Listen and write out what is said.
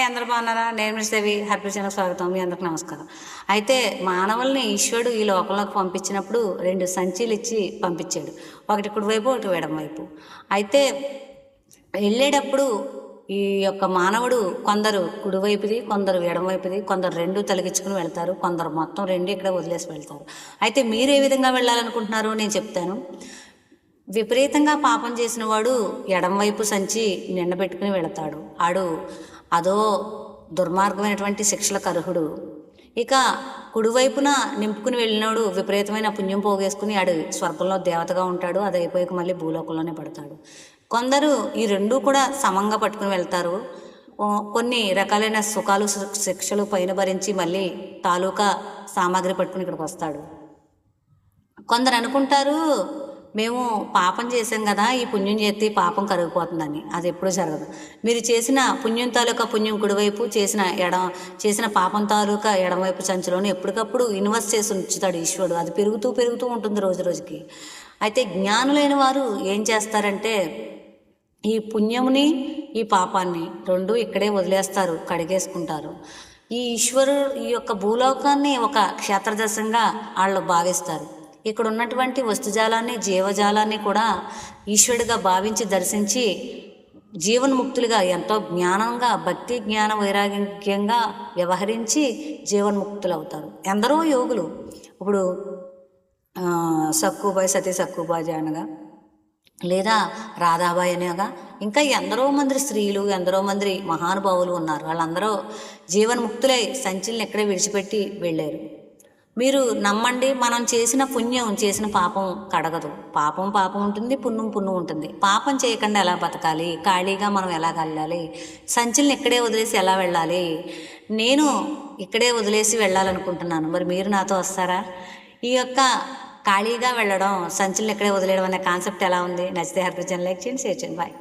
అందరూ బాగున్నారా? నేను మిస్సేవి హర్ప్రీత్ స్వాగతం. మీ అందరికి నమస్కారం. అయితే మానవుల్ని ఈశ్వరుడు ఈ లోకంలోకి పంపించినప్పుడు 2 సంచీలు ఇచ్చి పంపించాడు. ఒకటి కుడివైపు, ఒకటి ఎడమ వైపు. అయితే వెళ్ళేటప్పుడు ఈ యొక్క మానవుడు కొందరు కుడివైపుది, కొందరు ఎడమవైపుది, కొందరు 2 తొలగించుకుని వెళ్తారు, కొందరు మొత్తం 2 ఇక్కడ వదిలేసి వెళ్తారు. అయితే మీరు ఏ విధంగా వెళ్ళాలనుకుంటున్నారో నేను చెప్తాను. విపరీతంగా పాపం చేసిన వాడు ఎడమవైపు సంచి నిండబెట్టుకుని వెళతాడు. అదో దుర్మార్గమైనటువంటి శిక్షలకు అర్హుడు. ఇక కుడివైపున నింపుకుని వెళ్ళినోడు విపరీతమైన పుణ్యం పోగేసుకుని స్వర్గంలో దేవతగా ఉంటాడు. అది అయిపోయాక మళ్ళీ భూలోకంలోనే పడతాడు. కొందరు ఈ 2 కూడా సమంగా పట్టుకుని వెళ్తారు. కొన్ని రకాలైన సుఖాలు శిక్షలు పైన భరించి మళ్ళీ తాలూకా సామాగ్రి పట్టుకుని ఇక్కడికి వస్తాడు. కొందరు అనుకుంటారు మేము పాపం చేసాం కదా, ఈ పుణ్యం చేస్తే పాపం కరిగిపోతుందని. అది ఎప్పుడూ జరగదు. మీరు చేసిన పుణ్యం తాలూకా పుణ్యం కుడివైపు, చేసిన పాపం తాలూకా ఎడమవైపు సంచిలోనే ఎప్పటికప్పుడు ఇన్వెస్ట్ చేసి ఉంచుతాడు ఈశ్వరుడు. అది పెరుగుతూ ఉంటుంది రోజు రోజుకి. అయితే జ్ఞానులైన వారు ఏం చేస్తారంటే ఈ పుణ్యముని ఈ పాపాన్ని 2 ఇక్కడే వదిలేస్తారు, కడిగేసుకుంటారు. ఈ ఈ యొక్క భూలోకాన్ని ఒక క్షేత్రదర్శంగా వాళ్ళు భావిస్తారు. ఇక్కడ ఉన్నటువంటి వస్తుజాలాన్ని, జీవజాలాన్ని కూడా ఈశ్వరుడిగా భావించి దర్శించి జీవన్ముక్తులుగా ఎంతో జ్ఞానంగా, భక్తి జ్ఞాన వైరాగ్యంగా వ్యవహరించి జీవన్ముక్తులు అవుతారు. ఎందరో యోగులు ఇప్పుడు సక్కుబాయి, సతీ సక్కుబాయి అనగా, లేదా రాధాబాయి అనగా, ఇంకా ఎందరో మంది స్త్రీలు, ఎందరో మంది మహానుభావులు ఉన్నారు. వాళ్ళందరూ జీవన్ముక్తులై సంచిల్ని ఎక్కడే విడిచిపెట్టి వెళ్ళారు. మీరు నమ్మండి, మనం చేసిన పుణ్యం చేసిన పాపం కడగదు. పాపం ఉంటుంది, పుణ్యం ఉంటుంది. పాపం చేయకుండా ఎలా బతకాలి, ఖాళీగా మనం ఎలా వెళ్ళాలి, సంచిల్ని ఇక్కడే వదిలేసి ఎలా వెళ్ళాలి, నేను ఇక్కడే వదిలేసి వెళ్ళాలనుకుంటున్నాను. మరి మీరు నాతో వస్తారా? ఈ యొక్క ఖాళీగా వెళ్ళడం, సంచిల్ని ఇక్కడే వదిలేయడం అనే కాన్సెప్ట్ ఎలా ఉంది? నచ్చితే హర్ప్రీత్ లైక్ చేయండి, షేర్ చేయండి. బాయ్.